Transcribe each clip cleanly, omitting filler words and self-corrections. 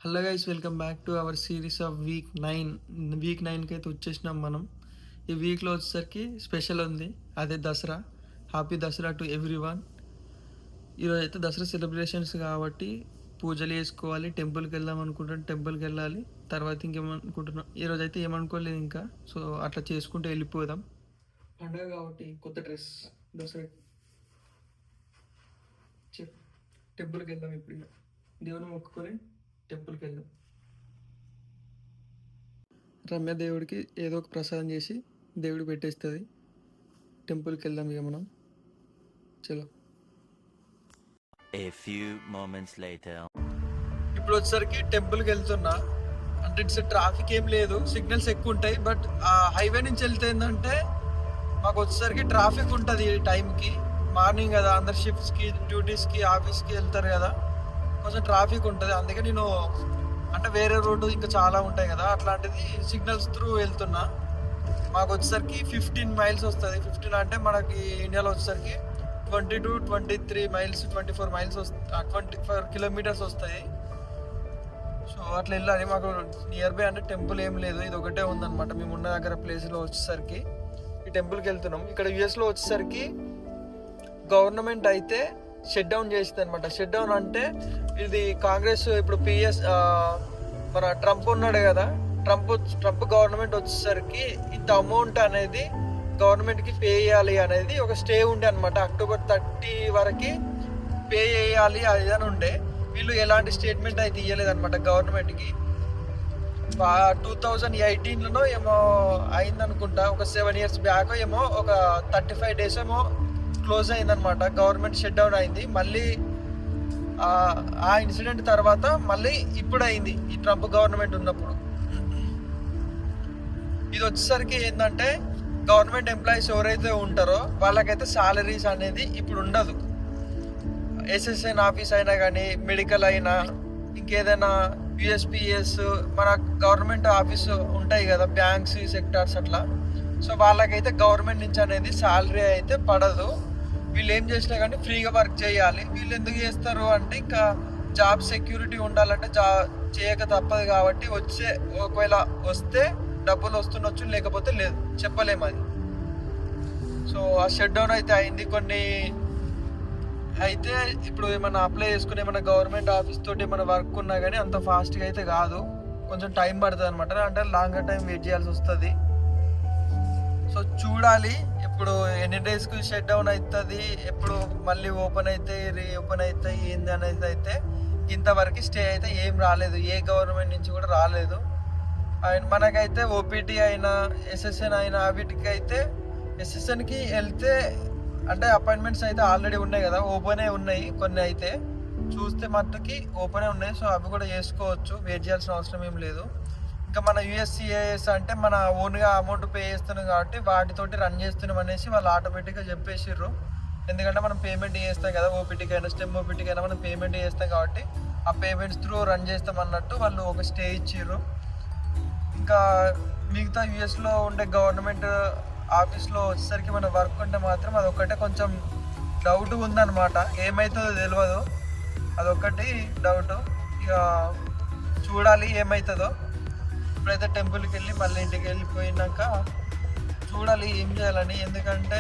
Hello guys, welcome back to our series of week 9కి అయితే వచ్చేసినాం మనం. ఈ వీక్లో వచ్చేసరికి స్పెషల్ ఉంది, అదే Dasara. Happy Dasara to every one. ఈరోజు అయితే దసరా సెలబ్రేషన్స్ కాబట్టి పూజలు చేసుకోవాలి, టెంపుల్కి వెళ్దాం అనుకుంటాం, టెంపుల్కి వెళ్ళాలి. తర్వాత ఇంకేమనుకుంటున్నాం, ఈరోజు అయితే ఏమనుకోలేదు ఇంకా. సో అట్లా చేసుకుంటూ వెళ్ళిపోదాం. పండుగ కాబట్టి కొత్త డ్రెస్ దసరా. టెంపుల్కి వెళ్దాం ఇప్పుడు. దేవుని మొక్కుకొని టెంపుల్కి వెళ్దాం. రమ్య దేవుడికి ఏదో ఒక ప్రసాదం చేసి దేవుడు పెట్టేస్తుంది. టెంపుల్కి వెళ్దాం ఇక మనం. చలో. A few moments later. ఇప్పుడు వచ్చేసరికి టెంపుల్కి వెళ్తున్నా. అంటే ఇట్స్ ట్రాఫిక్ ఏం లేదు, సిగ్నల్స్ ఎక్కువ ఉంటాయి. బట్ ఆ హైవే నుంచి వెళ్తే ఏంటంటే మాకు వచ్చేసరికి ట్రాఫిక్ ఉంటుంది ఈ టైంకి. మార్నింగ్ కదా, అందరు షిఫ్ట్స్కి, డ్యూటీస్కి, ఆఫీస్కి వెళ్తారు కదా, కొంచెం ట్రాఫిక్ ఉంటుంది. అందుకే నేను అంటే వేరే రోడ్డు ఇంకా చాలా ఉంటాయి కదా, అట్లాంటిది సిగ్నల్స్ త్రూ వెళ్తున్నా. మాకు వచ్చేసరికి 15 మైల్స్ వస్తుంది. 15 అంటే మనకి ఇండియాలో వచ్చేసరికి 23 మైల్స్, 24 మైల్స్ 24 కిలోమీటర్స్ వస్తాయి. సో అట్లా వెళ్ళాలి. మాకు నియర్ బై అంటే టెంపుల్ ఏం లేదు, ఇది ఒకటే ఉందన్నమాట. మేము ఉన్న దగ్గర ప్లేస్లో వచ్చేసరికి ఈ టెంపుల్కి వెళ్తున్నాం. ఇక్కడ యుఎస్లో వచ్చేసరికి గవర్నమెంట్ అయితే షట్ డౌన్ చేసింది అనమాట. షట్ డౌన్ అంటే ఇది కాంగ్రెస్ ఇప్పుడు మన ట్రంప్ ఉన్నాడు కదా, ట్రంప్ గవర్నమెంట్ వచ్చేసరికి ఇంత అమౌంట్ అనేది గవర్నమెంట్కి పే చేయాలి అనేది ఒక స్టే ఉండే అనమాట. అక్టోబర్ 30 వరకు పే చేయాలి అది అని ఉండే. వీళ్ళు ఎలాంటి స్టేట్మెంట్ అయితే ఇవ్వలేదన్నమాట గవర్నమెంట్కి. 2018లో ఏమో అయిందనుకుంటా, ఒక 7 years బ్యాక్ ఏమో ఒక 35 days ఏమో క్లోజ్ అయిందనమాట. గవర్నమెంట్ షట్ డౌన్ అయింది. మళ్ళీ ఆ ఇన్సిడెంట్ తర్వాత మళ్ళీ ఇప్పుడు అయింది ఈ ట్రంప్ గవర్నమెంట్ ఉన్నప్పుడు. ఇది వచ్చేసరికి ఏంటంటే గవర్నమెంట్ ఎంప్లాయీస్ ఎవరైతే ఉంటారో వాళ్ళకైతే సాలరీస్ అనేది ఇప్పుడు ఉండదు. ఎస్ఎస్ఎన్ ఆఫీస్ అయినా కానీ, మెడికల్ అయినా, ఇంకేదైనా యుఎస్పిఎస్, మన గవర్నమెంట్ ఆఫీస్ ఉంటాయి కదా, బ్యాంక్స్, సెక్టార్స్ అట్లా. సో వాళ్ళకైతే గవర్నమెంట్ నుంచి అనేది సాలరీ అయితే పడదు. వీళ్ళు ఏం చేసినా కానీ ఫ్రీగా వర్క్ చేయాలి. వీళ్ళు ఎందుకు చేస్తారు అంటే ఇంకా జాబ్ సెక్యూరిటీ ఉండాలంటే చేయక తప్పదు కాబట్టి ఒకవేళ వస్తే డబ్బులు వస్తుండొచ్చు, లేకపోతే లేదు, చెప్పలేము అది. సో ఆ షట్ డౌన్ అయితే అయింది. కొన్ని అయితే ఇప్పుడు ఏమైనా అప్లై చేసుకుని ఏమైనా గవర్నమెంట్ ఆఫీస్ తోటి ఏమైనా వర్క్ ఉన్నా కానీ అంత ఫాస్ట్గా అయితే కాదు, కొంచెం టైం పడుతుంది అనమాట. అంటే లాంగర్ టైం వెయిట్ చేయాల్సి వస్తుంది. సో చూడాలి ఇప్పుడు ఎన్ని డేస్కి షట్ డౌన్ అవుతుంది, ఎప్పుడు మళ్ళీ ఓపెన్ అయితే రీఓపెన్ అవుతాయి ఏంది అనేది. అయితే ఇంతవరకు స్టే అయితే ఏం రాలేదు, ఏ గవర్నమెంట్ నుంచి కూడా రాలేదు. అండ్ మనకైతే ఓపీటీ అయినా, ఎస్ఎస్ఎన్ అయినా, వీటికి అయితే ఎస్ఎస్ఎన్కి వెళ్తే అంటే అపాయింట్మెంట్స్ అయితే ఆల్రెడీ ఉన్నాయి కదా, ఓపెనే ఉన్నాయి. కొన్ని అయితే చూస్తే మట్టుకి ఓపెనే ఉన్నాయి. సో అవి కూడా చేసుకోవచ్చు, వెయిట్ చేయాల్సిన అవసరం ఏం లేదు. ఇంకా మన యూఎస్సిఏఎస్ అంటే మన ఓన్గా అమౌంట్ పే చేస్తున్నాం కాబట్టి వాటితోటి రన్ చేస్తున్నాం అనేసి వాళ్ళు ఆటోమేటిక్గా చెప్పేసిర్రు. ఎందుకంటే మనం పేమెంట్ చేస్తాం కదా, ఓపీటీకి అయినా, స్టెమ్ ఓపీటీకి అయినా మనం పేమెంట్ చేస్తాం కాబట్టి ఆ పేమెంట్స్ త్రూ రన్ చేస్తాం అన్నట్టు వాళ్ళు ఒక స్టే ఇచ్చిర్రు. ఇంకా మిగతా యూఎస్లో ఉండే గవర్నమెంట్ ఆఫీస్లో వచ్చేసరికి మన వర్క్ ఉంటే మాత్రం అదొక్కటే కొంచెం డౌట్ ఉందన్నమాట. ఏమవుతుందో తెలియదు, అదొక్కటి డౌట్. ఇక చూడాలి ఏమవుతుందో. ఇప్పుడైతే టెంపుల్కి వెళ్ళి మళ్ళీ ఇంటికి వెళ్ళిపోయినాక చూడాలి ఏం చేయాలని. ఎందుకంటే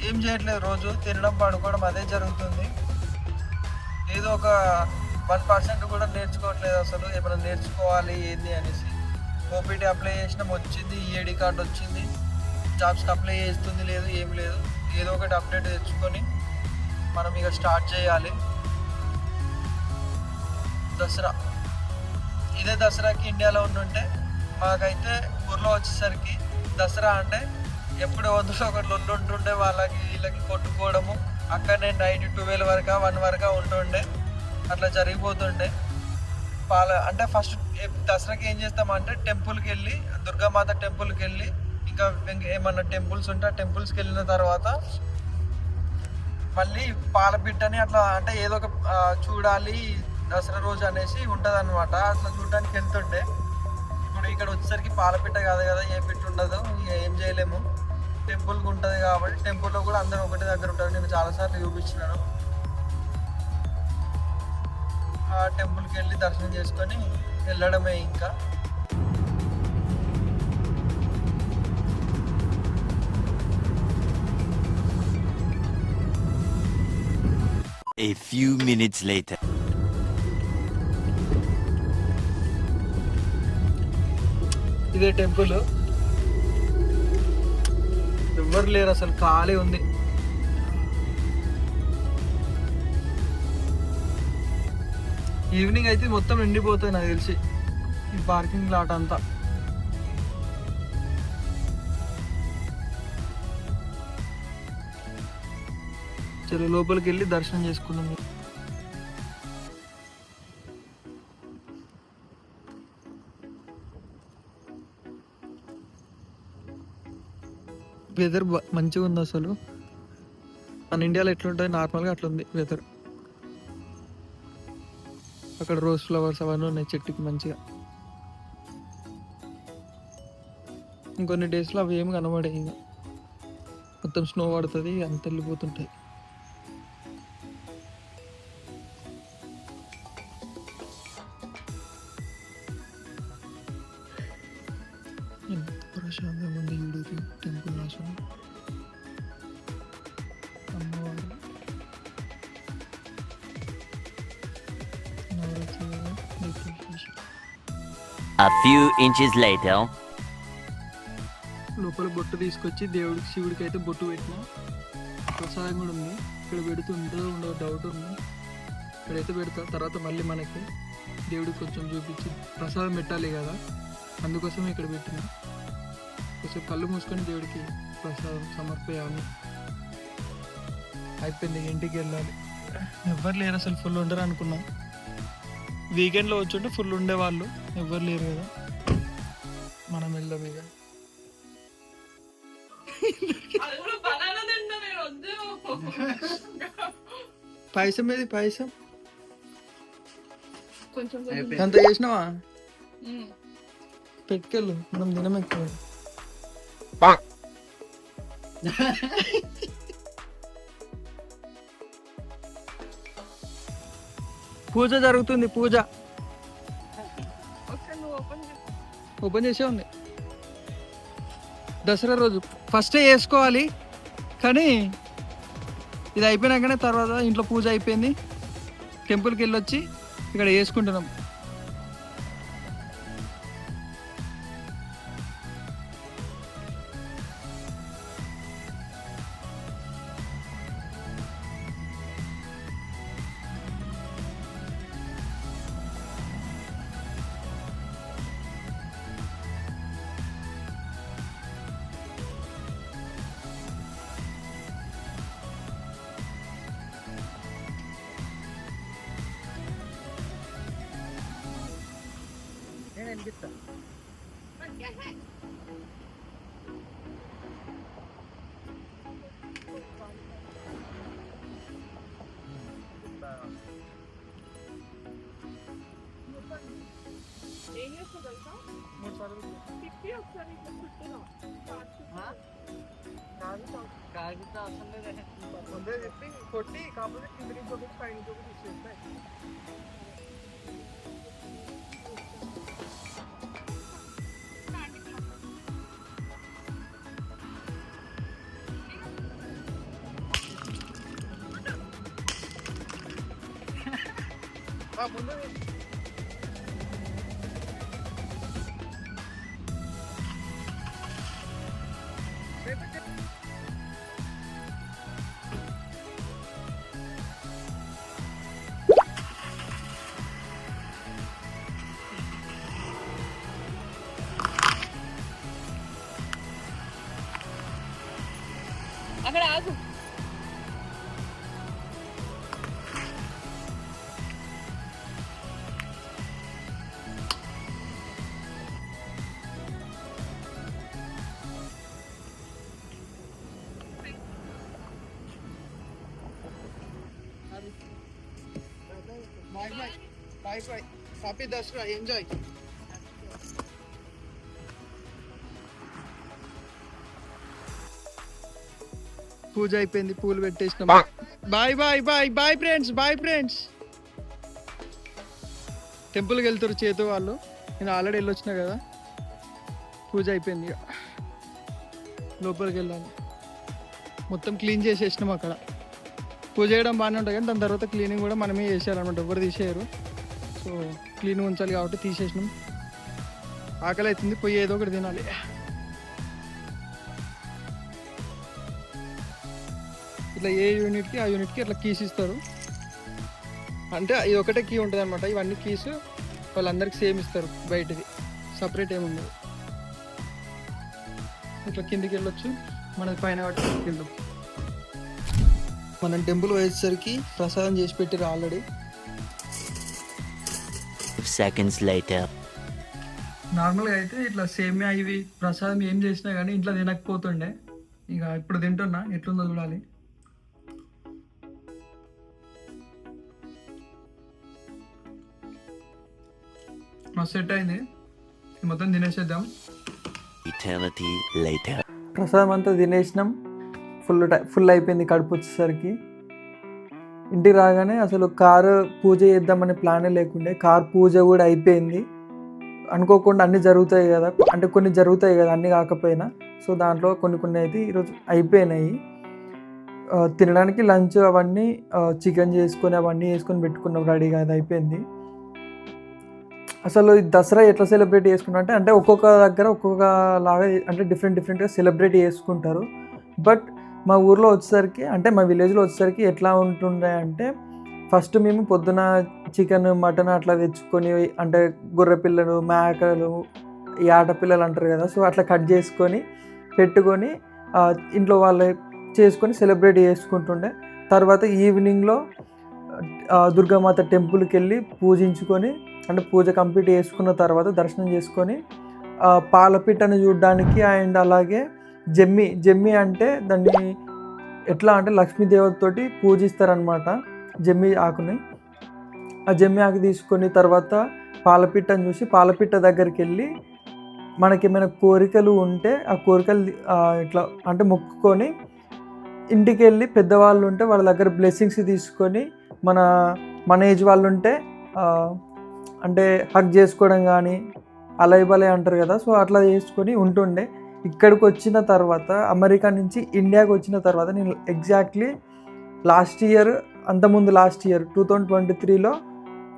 ఏం చేయట్లేదు, రోజు తినడం, పడుకోవడం అదే జరుగుతుంది. ఏదో ఒక 1% కూడా నేర్చుకోవట్లేదు అసలు. ఏమైనా నేర్చుకోవాలి ఏంది అనేసి. ఓపీటీ అప్లై చేసినాం, వచ్చింది, ఈఏడి కార్డు వచ్చింది, జాబ్స్కి అప్లై చేస్తుంది లేదు, ఏం లేదు. ఏదో ఒకటి అప్డేట్ తెచ్చుకొని మనం ఇక స్టార్ట్ చేయాలి. దసరా ఇదే దసరాకి ఇండియాలో ఉంటుంటే మాకైతే ఊర్లో వచ్చేసరికి దసరా అంటే ఎప్పుడు వందలో ఒకటి లొల్లు ఉంటుండే, వాళ్ళకి వీళ్ళకి కొట్టుకోవడము. అక్కడనే నైట్ 12 వరకు 1 వరకు ఉంటుండే, అట్లా జరిగిపోతుండే. అంటే ఫస్ట్ దసరాకి ఏం చేస్తామంటే టెంపుల్కి వెళ్ళి, దుర్గామాత టెంపుల్కి వెళ్ళి, ఇంకా ఏమన్నా టెంపుల్స్ ఉంటే ఆ టెంపుల్స్కి వెళ్ళిన తర్వాత మళ్ళీ పాలపిట్టని అట్లా అంటే ఏదో ఒక చూడాలి దసరా రోజు అనేసి ఉంటుంది అనమాట. అట్లా చూడడానికి వెళ్తుండే. ఇప్పుడు ఇక్కడ వచ్చేసరికి పాలపిట్ట కాదు కదా, ఏ పిట్ట ఉండదు, ఏం చేయలేము. టెంపుల్కి ఉంటుంది కాబట్టి టెంపుల్లో కూడా అందరూ ఒకటి దగ్గర ఉంటారు. నేను చాలాసార్లు చూపించినాను. ఆ టెంపుల్కి వెళ్ళి దర్శనం చేసుకొని వెళ్ళడమే ఇంకా. A few minutes later. ఇదే టెంపుల్, ఎవ్వరు లేరు అసలు, ఖాళీ ఉంది. ఈవినింగ్ అయితే మొత్తం నిండిపోతుంది నాకు తెలిసి ఈ పార్కింగ్ లాట్ అంతా. చలో లోపలికి వెళ్ళి దర్శనం చేసుకుందాం. వెదర్ మంచిగా ఉంది అసలు. మన ఇండియాలో ఎట్లుంటుంది నార్మల్గా అట్లుంది వెదర్. అక్కడ రోజ్ ఫ్లవర్స్ అవన్నీ ఉన్నాయి చెట్టుకి మంచిగా. ఇంకొన్ని డేస్లో అవి ఏమి కనబడాయి, ఇంకా మొత్తం స్నో పడుతుంది, అంత వెళ్ళిపోతుంటాయి. ఎంత ప్రశాంతంగా ఉంది చూడు టెంపుల్ అసలు. అమ్మవారు A few inches later. లోపల బొట్టు తీసుకొచ్చి దేవుడికి, శివుడికి అయితే బొట్టు పెట్టిన. ప్రసాదం కూడా ఉంది ఇక్కడ, పెడుతుందో ఉండదో డౌట్ ఉంది. ఇక్కడైతే పెడతా, తర్వాత మళ్ళీ మనకి దేవుడికి కొంచెం చూపించి ప్రసాదం పెట్టాలి కదా, అందుకోసం ఇక్కడ పెట్టిన. కొంచెం కళ్ళు మూసుకొని దేవుడికి ప్రసాదం సమర్పయాలి. అయిపోయింది, ఇంటికి వెళ్ళాలి. ఎవ్వరు లేరు అసలు, ఫుల్ ఉండరు అనుకున్నాం. వీకెండ్లో వచ్చుంటే ఫుల్ ఉండేవాళ్ళు, ఎవ్వరు లేరు కదా. మనం వెళ్దాం ఇక. పాయసం ఏది? పాయసం అంత చేసినావా? పెట్టుకెళ్ళు, మనం దినం ఎక్కువ. పూజ జరుగుతుంది, పూజ ఓపెన్ చేసే ఉంది. దసరా రోజు ఫస్టే చేసుకోవాలి, కానీ ఇది అయిపోయినాకనే తర్వాత ఇంట్లో పూజ అయిపోయింది, టెంపుల్కి వెళ్ళొచ్చి ఇక్కడ వేసుకుంటున్నాం. కొట్టి కాకపోతే కింద నుంచి ఒకటి పైన నుంచి ఒకటి ఇచ్చేస్తాయి. ముందు అక్కడ ఆగు. Bye bye, happy Dasara, enjoy. పూజ అయిపోయింది, పూలు పెట్టేసినాం. Bye bye bye bye friends, bye friends. టెంపుల్కి వెళ్తారు చేతు వాళ్ళు. నేను ఆల్రెడీ వెళ్ళొచ్చిన కదా, పూజ అయిపోయింది. ఇక లోపలికి వెళ్ళాలి. మొత్తం క్లీన్ చేసేసినాం అక్కడ. పూజ చేయడం బాగానే ఉంటుంది కానీ దాని తర్వాత క్లీనింగ్ కూడా మనమే చేసేయాలన్నమాట, ఎవరు తీసేయరు. సో క్లీన్ ఉంచాలి కాబట్టి తీసేసినాం. ఆకలి అవుతుంది, పోయి ఏదో ఒకటి తినాలి. ఇట్లా ఏ యూనిట్కి ఆ యూనిట్కి అట్లా కీస్ ఇస్తారు. అంటే ఇది ఒకటే కీ ఉంటుంది అనమాట. ఇవన్నీ కీస్ వాళ్ళందరికీ సేమ్ ఇస్తారు, బయటది సపరేట్ ఏముండదు. ఇట్లా కిందికి వెళ్ళొచ్చు, మనది పైన వాటి వెళ్దాం. మనం టెంపుల్ పోయేసరికి ప్రసాదం చేసి పెట్టారు ఆల్రెడీ. Seconds later. నార్మల్గా అయితే ఇట్లా సేమియా ఇవి ప్రసాదం ఏం చేసినా కానీ ఇంట్లో తినకపోతుండే. ఇక ఇప్పుడు తింటున్నా, ఎట్లుందో చూడాలి. మస్తు సెట్ అయింది, మొత్తం తినేసేద్దాం. Eternity later. ప్రసాదం అంతా తినేసినాం. ఫుల్ అయిపోయింది కడుపు వచ్చేసరికి. ఇంటికి రాగానే అసలు కారు పూజ చేద్దామనే ప్లానే లేకుండే. కార్ పూజ కూడా అయిపోయింది. అనుకోకుండా అన్నీ జరుగుతాయి కదా, అంటే కొన్ని జరుగుతాయి కదా అన్నీ కాకపోయినా. సో దాంట్లో కొన్ని అయితే ఈరోజు అయిపోయినాయి. తినడానికి లంచ్ అవన్నీ చికెన్ చేసుకొని అవన్నీ వేసుకొని పెట్టుకున్నాం రెడీగా, అది అయిపోయింది. అసలు ఈ దసరా ఎట్లా సెలబ్రేట్ చేసుకుంటాం అంటే ఒక్కొక్క దగ్గర ఒక్కొక్క లాగా, అంటే డిఫరెంట్గా సెలబ్రేట్ చేసుకుంటారు. బట్ మా ఊర్లో వచ్చేసరికి, అంటే మా విలేజ్లో వచ్చేసరికి ఎట్లా ఉంటుండే అంటే, ఫస్ట్ మేము పొద్దున చికెన్ మటన్ అట్లా తెచ్చుకొని, అంటే గొర్రె పిల్లలు మేకలు ఈ ఆటపిల్లలు అంటారు కదా, సో అట్లా కట్ చేసుకొని పెట్టుకొని ఇంట్లో వాళ్ళు చేసుకొని సెలబ్రేట్ చేసుకుంటుండే. తర్వాత ఈవినింగ్లో దుర్గామాత టెంపుల్కి వెళ్ళి పూజించుకొని, అంటే పూజ కంప్లీట్ చేసుకున్న తర్వాత దర్శనం చేసుకొని పాలపిట్టను చూడడానికి, అండ్ అలాగే జమ్మి అంటే దాన్ని ఎట్లా అంటే లక్ష్మీదేవతతోటి పూజిస్తారనమాట జమ్మి ఆకుని. ఆ జమ్మి ఆకు తీసుకొని తర్వాత పాలపిట్టను చూసి పాలపిట్ట దగ్గరికి వెళ్ళి మనకేమైనా కోరికలు ఉంటే ఆ కోరికలు ఇట్లా అంటే మొక్కుకొని ఇంటికి వెళ్ళి పెద్దవాళ్ళు ఉంటే వాళ్ళ దగ్గర బ్లెస్సింగ్స్ తీసుకొని, మన ఏజ్ వాళ్ళు ఉంటే అంటే హగ్ చేసుకోవడం కానీ అలైబలే అంటారు కదా, సో అట్లా చేసుకొని ఉంటుండే. ఇక్కడికి వచ్చిన తర్వాత, అమెరికా నుంచి ఇండియాకి వచ్చిన తర్వాత, నేను ఎగ్జాక్ట్లీ లాస్ట్ ఇయర్ 2023లో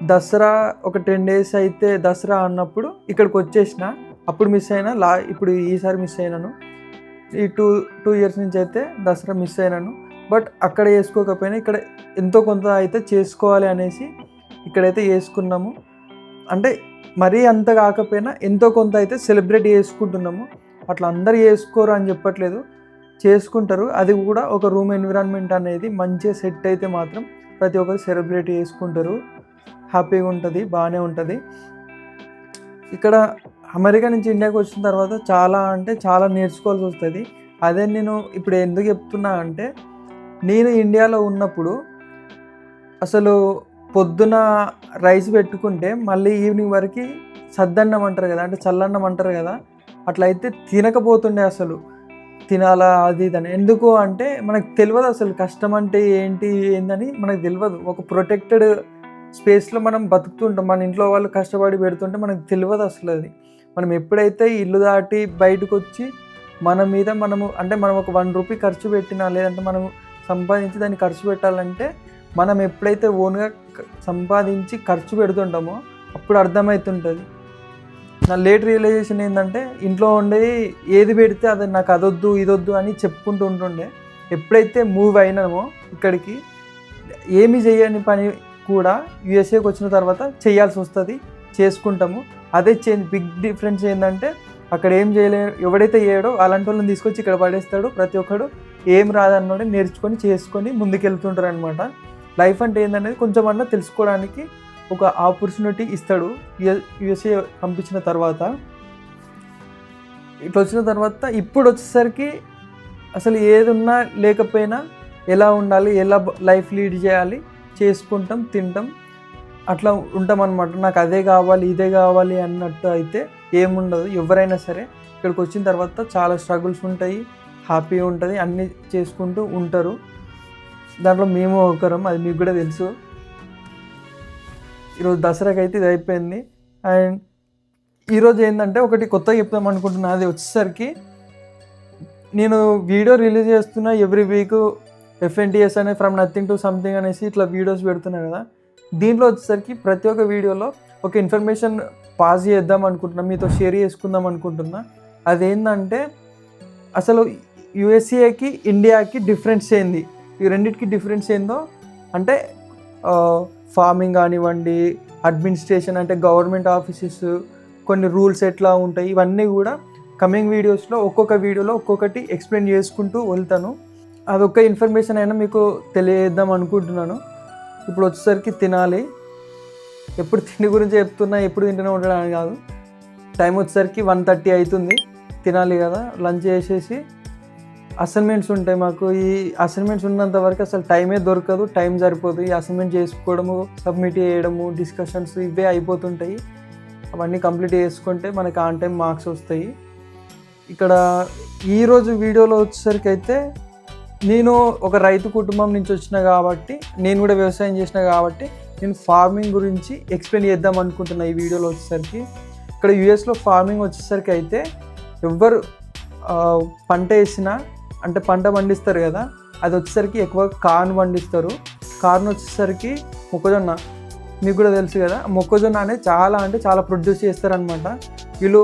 దసరా ఒక 10 days అయితే దసరా అన్నప్పుడు ఇక్కడికి వచ్చేసిన. అప్పుడు మిస్ అయినా, ఇప్పుడు ఈసారి మిస్ అయినాను. ఈ 2 years నుంచి అయితే దసరా మిస్ అయినాను. బట్ అక్కడ చేసుకోకపోయినా ఇక్కడ ఎంతో కొంత అయితే చేసుకోవాలి అనేసి ఇక్కడైతే చేసుకున్నాము. అంటే మరీ అంత కాకపోయినా ఎంతో కొంత అయితే సెలబ్రేట్ చేసుకుంటున్నాము. అట్లా అందరు చేసుకోరు అని చెప్పట్లేదు, చేసుకుంటారు. అది కూడా ఒక రూమ్ ఎన్విరాన్మెంట్ అనేది మంచిగా సెట్ అయితే మాత్రం ప్రతి ఒక్కరు సెలబ్రేట్ చేసుకుంటారు. హ్యాపీగా ఉంటుంది, బాగానే ఉంటుంది. ఇక్కడ అమెరికా నుంచి ఇండియాకి వచ్చిన తర్వాత చాలా నేర్చుకోవాల్సి వస్తుంది. అదే నేను ఇప్పుడు ఎందుకు చెప్తున్నా అంటే, నేను ఇండియాలో ఉన్నప్పుడు అసలు పొద్దున రైస్ పెట్టుకుంటే మళ్ళీ ఈవినింగ్ వరకు సద్దన్నం అంటారు కదా, అంటే చల్లన్నం అంటారు కదా, అట్లా అయితే తినకపోతుండే. అసలు తినాలా అది ఇదని. ఎందుకు అంటే మనకు తెలియదు అసలు కష్టం అంటే ఏందని మనకు తెలియదు. ఒక ప్రొటెక్టెడ్ స్పేస్లో మనం బతుకుతుంటాం, మన ఇంట్లో వాళ్ళు కష్టపడి పెడుతుంటే మనకు తెలియదు అసలు అది. మనం ఎప్పుడైతే ఇల్లు దాటి బయటకు వచ్చి మనం ఒక 1 రూపీ ఖర్చు పెట్టినా, లేదంటే మనం సంపాదించి దాన్ని ఖర్చు పెట్టాలంటే, మనం ఎప్పుడైతే ఓన్గా సంపాదించి ఖర్చు పెడుతుంటామో అప్పుడు అర్థమవుతుంటుంది. నా లేట్ రియలైజేషన్ ఏంటంటే, ఇంట్లో ఉండే ఏది పెడితే అది నాకు అదొద్దు ఇదొద్దు అని చెప్పుకుంటూ ఉంటుండే. ఎప్పుడైతే మూవ్ అయినామో ఇక్కడికి, ఏమి చేయని పని కూడా యూఎస్ఏకి వచ్చిన తర్వాత చేయాల్సి వస్తుంది, చేసుకుంటాము. అదే బిగ్ డిఫరెన్స్ ఏంటంటే, అక్కడ ఏం చేయలేరు, ఎవడైతే చేయడో అలాంటి వాళ్ళని తీసుకొచ్చి ఇక్కడ పడేస్తాడు. ప్రతి ఒక్కడు ఏం రాదన్నోడే నేర్చుకొని చేసుకొని ముందుకెళ్తుంటారు అనమాట. లైఫ్ అంటే ఏందనేది కొంచెమన్నా తెలుసుకోవడానికి ఒక ఆపర్చునిటీ ఇస్తాడు యూఎస్ఏ పంపించిన తర్వాత. ఇట్లా వచ్చిన తర్వాత ఇప్పుడు వచ్చేసరికి అసలు ఏది ఉన్నా లేకపోయినా ఎలా ఉండాలి, ఎలా లైఫ్ లీడ్ చేయాలి చేసుకుంటాం, తింటాం, అట్లా ఉంటాం అనమాట. నాకు అదే కావాలి ఇదే కావాలి అన్నట్టు అయితే ఏముండదు. ఎవరైనా సరే ఇక్కడికి వచ్చిన తర్వాత చాలా స్ట్రగుల్స్ ఉంటాయి, హ్యాపీ ఉంటుంది, అన్నీ చేసుకుంటూ ఉంటారు. దాంట్లో మేము ఒకరం, అది మీకు కూడా తెలుసు. ఈరోజు దసరాకి అయితే ఇది అయిపోయింది. అండ్ ఈరోజు ఏంటంటే ఒకటి కొత్తగా చెప్తాం అనుకుంటున్నా. అది వచ్చేసరికి నేను వీడియో రిలీజ్ చేస్తున్నా ఎవ్రీ వీక్ FNTS అనే ఫ్రమ్ నథింగ్ టు సంథింగ్ అనేసి ఇట్లా వీడియోస్ పెడుతున్నా కదా. దీంట్లో వచ్చేసరికి ప్రతి ఒక్క వీడియోలో ఒక ఇన్ఫర్మేషన్ పాస్ చేద్దాం అనుకుంటున్నా, మీతో షేర్ చేసుకుందాం అనుకుంటున్నా. అదేంటంటే అసలు యుఎస్ఏకి ఇండియాకి డిఫరెన్స్ ఏంది, ఈ రెండింటికి డిఫరెన్స్ ఏందో అంటే ఫార్మింగ్ కానివ్వండి, అడ్మినిస్ట్రేషన్ అంటే గవర్నమెంట్ ఆఫీసెస్, కొన్ని రూల్స్ ఎట్లా ఉంటాయి, ఇవన్నీ కూడా కమింగ్ వీడియోస్లో ఒక్కొక్క వీడియోలో ఒక్కొక్కటి ఎక్స్ప్లెయిన్ చేసుకుంటూ వెళ్తాను. అదొక ఇన్ఫర్మేషన్ అయినా మీకు తెలియజేద్దాం అనుకుంటున్నాను. ఇప్పుడు వచ్చేసరికి తినాలి. ఎప్పుడు తిండి గురించి చెప్తున్నా, ఎప్పుడు తింటూనే ఉండడానికి కాదు. టైం వచ్చేసరికి 1:30 అవుతుంది, తినాలి కదా. లంచ్ చేసేసి అసైన్మెంట్స్ ఉంటాయి మాకు. ఈ అసైన్మెంట్స్ ఉన్నంత వరకు అసలు టైమే దొరకదు, టైం సరిపోదు. ఈ అసైన్మెంట్ చేసుకోవడము, సబ్మిట్ చేయడము, డిస్కషన్స్ ఇవే అయిపోతుంటాయి. అవన్నీ కంప్లీట్ చేసుకుంటే మనకి ఆన్ టైం మార్క్స్ వస్తాయి. ఇక్కడ ఈరోజు వీడియోలో వచ్చేసరికి అయితే నేను ఒక రైతు కుటుంబం నుంచి వచ్చిన కాబట్టి, నేను కూడా వ్యవసాయం చేసిన కాబట్టి నేను ఫార్మింగ్ గురించి ఎక్స్ప్లెయిన్ చేద్దాం అనుకుంటున్నా ఈ వీడియోలో వచ్చేసరికి. ఇక్కడ యూఎస్లో ఫార్మింగ్ వచ్చేసరికి అయితే ఎవ్వరు పంట వేసినా అంటే పంట పండిస్తారు కదా, అది వచ్చేసరికి ఎక్కువ కార్న్ పండిస్తారు. కార్న్ వచ్చేసరికి మొక్కజొన్న, మీకు కూడా తెలుసు కదా. మొక్కజొన్న అనేది చాలా ప్రొడ్యూస్ చేస్తారనమాట. వీళ్ళు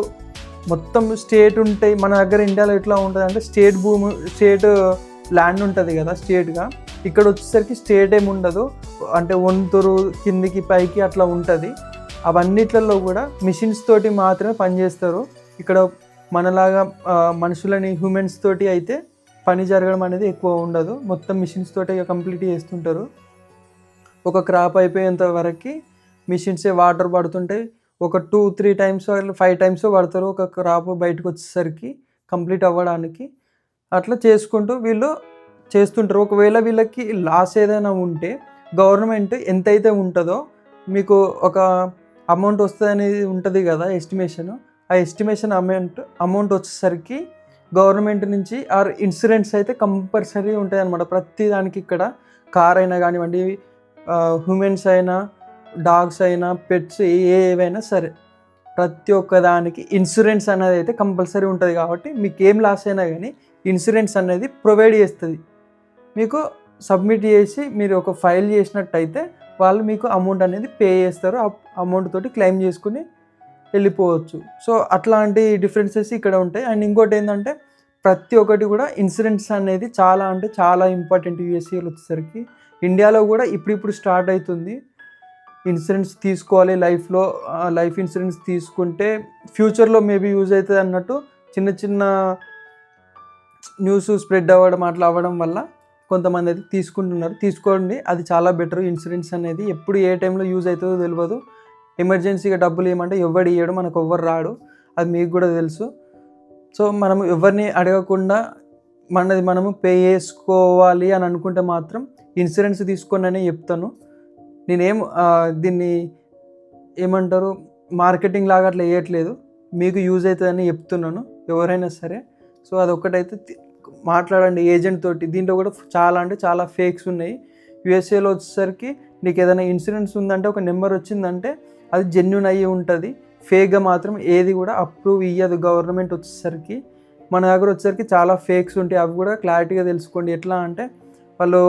మొత్తం స్టేట్ ఉంటాయి. మన దగ్గర ఇండియాలో ఎట్లా ఉంటుంది అంటే స్టేట్ ల్యాండ్ ఉంటుంది కదా స్టేట్గా. ఇక్కడ వచ్చేసరికి స్టేట్ ఏమి ఉండదు, అంటే వంతురు కిందికి పైకి అట్లా ఉంటుంది. అవన్నిట్లలో కూడా మిషన్స్ తోటి మాత్రమే పనిచేస్తారు. ఇక్కడ మనలాగా మనుషులని హ్యూమన్స్ తోటి అయితే పని జరగడం అనేది ఎక్కువ ఉండదు. మొత్తం మిషన్స్ తోటి కంప్లీట్ చేస్తుంటారు. ఒక క్రాప్ అయిపోయేంత వరకు మిషన్సే వాటర్ పడుతుంటాయి. ఒక 2-3 టైమ్స్ 5 టైమ్స్ పడతారు ఒక క్రాప్ బయటకు వచ్చేసరికి కంప్లీట్ అవ్వడానికి. అట్లా చేసుకుంటూ వీళ్ళు చేస్తుంటారు. ఒకవేళ వీళ్ళకి లాస్ ఏదైనా ఉంటే గవర్నమెంట్ ఎంతైతే ఉంటుందో మీకు ఒక అమౌంట్ వస్తుంది అనేది ఉంటుంది కదా ఎస్టిమేషన్. ఆ ఎస్టిమేషన్ అమౌంట్ వచ్చేసరికి గవర్నమెంట్ నుంచి ఆర్ ఇన్సూరెన్స్ అయితే కంపల్సరీ ఉంటాయి అన్నమాట. ప్రతి దానికి ఇక్కడ కార్ అయినా కానివ్వండి, హ్యూమన్స్ అయినా, డాగ్స్ అయినా, పెట్స్ ఏవైనా సరే ప్రతి ఒక్క దానికి ఇన్సూరెన్స్ అనేది అయితే కంపల్సరీ ఉంటుంది. కాబట్టి మీకు ఏం లాస్ అయినా కానీ ఇన్సూరెన్స్ అనేది ప్రొవైడ్ చేస్తుంది. మీకు సబ్మిట్ చేసి మీరు ఒక ఫైల్ చేసినట్టయితే వాళ్ళు మీకు అమౌంట్ అనేది పే చేస్తారు. ఆ అమౌంట్ తోటి క్లెయిమ్ చేసుకుని వెళ్ళిపోవచ్చు. సో అట్లాంటి డిఫరెన్సెస్ ఇక్కడ ఉంటాయి. అండ్ ఇంకోటి ఏంటంటే ప్రతి ఒక్కటి కూడా ఇన్సూరెన్స్ అనేది చాలా ఇంపార్టెంట్ యూఎస్ఏలో వచ్చేసరికి. ఇండియాలో కూడా ఇప్పుడు స్టార్ట్ అవుతుంది ఇన్సూరెన్స్ తీసుకోవాలి. లైఫ్ ఇన్సూరెన్స్ తీసుకుంటే ఫ్యూచర్లో మేబీ యూజ్ అవుతుంది అన్నట్టు చిన్న న్యూస్ స్ప్రెడ్ అవ్వడం అట్లా అవ్వడం వల్ల కొంతమంది అయితే తీసుకుంటున్నారు. తీసుకోండి, అది చాలా బెటర్. ఇన్సూరెన్స్ అనేది ఎప్పుడు ఏ టైంలో యూజ్ అవుతుందో తెలియదు. ఎమర్జెన్సీగా డబ్బులు ఏమంటే ఎవడు ఇవ్వడు, మనకు ఎవ్వరు రాడు, అది మీకు కూడా తెలుసు. సో మనము ఎవరిని అడగకుండా మనము పే చేసుకోవాలి అని అనుకుంటే మాత్రం ఇన్సూరెన్స్ తీసుకోండి అనే చెప్తాను. నేనేం దీన్ని ఏమంటారు మార్కెటింగ్ లాగా అట్లా వేయట్లేదు, మీకు యూజ్ అవుతుందని చెప్తున్నాను ఎవరైనా సరే. సో అదొక్కటైతే మాట్లాడండి ఏజెంట్ తోటి. దీంట్లో కూడా చాలా ఫేక్స్ ఉన్నాయి. యూఎస్ఏలో వచ్చేసరికి నీకు ఏదైనా ఇన్సూరెన్స్ ఉందంటే ఒక నెంబర్ వచ్చిందంటే అది జెన్యూన్ అయ్యి ఉంటుంది. ఫేక్గా మాత్రం ఏది కూడా అప్రూవ్ ఇయ్యదు గవర్నమెంట్ వచ్చేసరికి. మన దగ్గర వచ్చేసరికి చాలా ఫేక్స్ ఉంటాయి, అవి కూడా క్లారిటీగా తెలుసుకోండి. ఎట్లా అంటే వాళ్ళు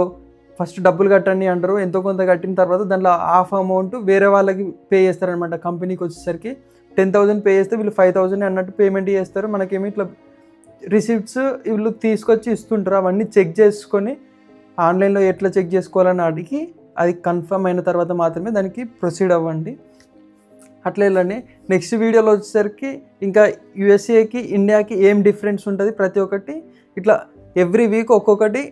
ఫస్ట్ డబ్బులు కట్టండి అంటారు, ఎంతో కొంత కట్టిన తర్వాత దాంట్లో హాఫ్ అమౌంట్ వేరే వాళ్ళకి పే చేస్తారనమాట. కంపెనీకి వచ్చేసరికి 10,000 పే చేస్తే వీళ్ళు 5,000 అన్నట్టు పేమెంట్ చేస్తారు. మనకేమి ఇట్లా రిసిప్ట్స్ వీళ్ళు తీసుకొచ్చి ఇస్తుంటారు. అవన్నీ చెక్ చేసుకొని ఆన్లైన్లో ఎట్లా చెక్ చేసుకోవాలని అడిగి అది కన్ఫర్మ్ అయిన తర్వాత మాత్రమే దానికి ప్రొసీడ్ అవ్వండి. అట్లా వెళ్ళండి. నెక్స్ట్ వీడియోలో వచ్చేసరికి ఇంకా యూఎస్ఏకి ఇండియాకి ఏం డిఫరెన్స్ ఉంటుంది ప్రతి ఒక్కటి ఇట్లా ఎవ్రీ వీక్ ఒక్కొక్కటి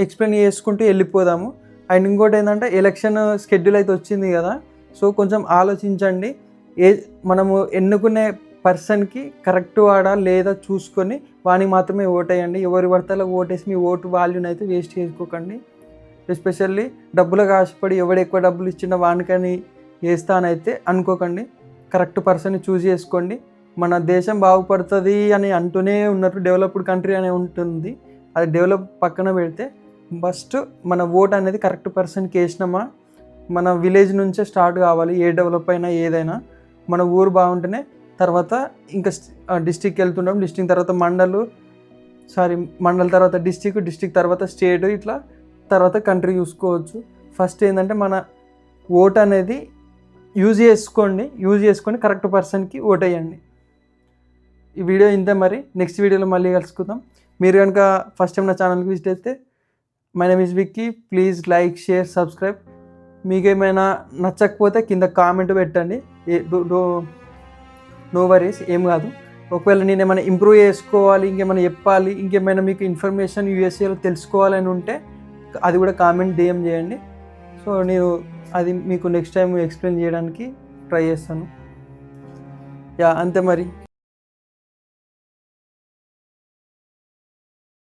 ఎక్స్ప్లెయిన్ చేసుకుంటూ వెళ్ళిపోదాము. అండ్ ఇంకోటి ఏంటంటే ఎలక్షన్ షెడ్యూల్ అయితే వచ్చింది కదా, సో కొంచెం ఆలోచించండి. మనము ఎన్నుకునే పర్సన్కి కరెక్ట్ వాడా లేదా చూసుకొని వానికి మాత్రమే ఓటేయండి. ఎవరి పడతలో ఓటేసి మీ ఓటు వాల్యూని అయితే వేస్ట్ చేసుకోకండి. ఎస్పెషల్లీ డబ్బులకు ఆశపడి ఎవడు ఎక్కువ డబ్బులు ఇచ్చిన వానికని వేస్తానైతే అనుకోకండి. కరెక్ట్ పర్సన్ని చూస్ చేసుకోండి. మన దేశం బాగుపడుతుంది అని అంటూనే ఉన్నారు, డెవలప్డ్ కంట్రీ అనే ఉంటుంది. అది డెవలప్ పక్కన పెడితే ఫస్ట్ మన ఓట్ అనేది కరెక్ట్ పర్సన్కి వేసినామా మన విలేజ్ నుంచే స్టార్ట్ కావాలి. ఏ డెవలప్ అయినా ఏదైనా మన ఊరు బాగుంటేనే తర్వాత ఇంకా డిస్టిక్ వెళ్తుంటాం. డిస్టిక్ తర్వాత మండల్ తర్వాత డిస్టిక్ తర్వాత స్టేట్, ఇట్లా తర్వాత కంట్రీ చూసుకోవచ్చు. ఫస్ట్ ఏంటంటే మన ఓట్ అనేది యూజ్ చేసుకొని కరెక్ట్ పర్సన్కి ఓట్ వేయండి. ఈ వీడియో ఇంతే, మరి నెక్స్ట్ వీడియోలో మళ్ళీ కలుసుకుందాం. మీరు కనుక ఫస్ట్ టైం నా ఛానల్కి విజిట్ అయితే my name is Vicky. Please like, share, subscribe. మీకేమైనా నచ్చకపోతే కింద కామెంట్ పెట్టండి. నో వరీస్, ఏం కాదు. ఒకవేళ నేను ఏమైనా ఇంప్రూవ్ చేసుకోవాలి, ఇంకేమైనా చెప్పాలి, ఇంకేమైనా మీకు ఇన్ఫర్మేషన్ యూఎస్ఏలో తెలుసుకోవాలని ఉంటే అది కూడా కామెంట్ DM చేయండి. సో నేను అది మీకు నెక్స్ట్ టైం ఎక్స్ప్లెయిన్ చేయడానికి ట్రై చేస్తాను. అంతే మరి.